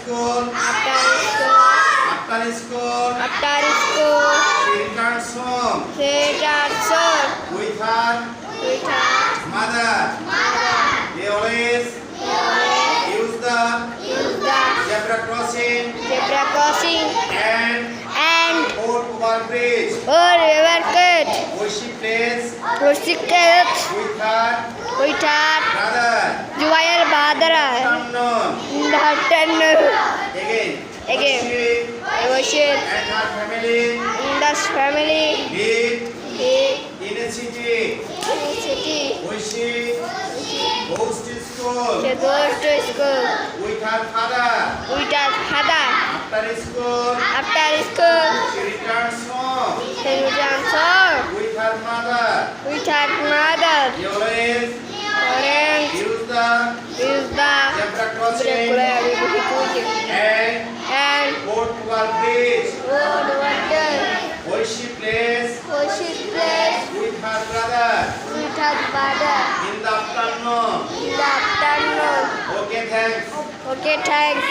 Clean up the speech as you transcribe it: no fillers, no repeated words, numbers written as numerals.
school. After school. After school. After school. She returns home. She returns home. With her With her mother. mother. They always use the zebra crossing Zebra crossing and and boat over bridge. river cut. Where she plays Pussycat with her with her brother. Joel Badra. Unknown. In the afternoon. Again. Worship And her family in the family. live The in a city. city. Where she goes to school She goes to school with her father. with her father. After school, After school, she returns home she returns home with her mother. with her mother. They always Parents use the use the zebra crossing and and boat over bridge. road water. Where she plays Worship place with her brother with her father in the afternoon. in the afternoon. Okay, thanks. Okay, thanks.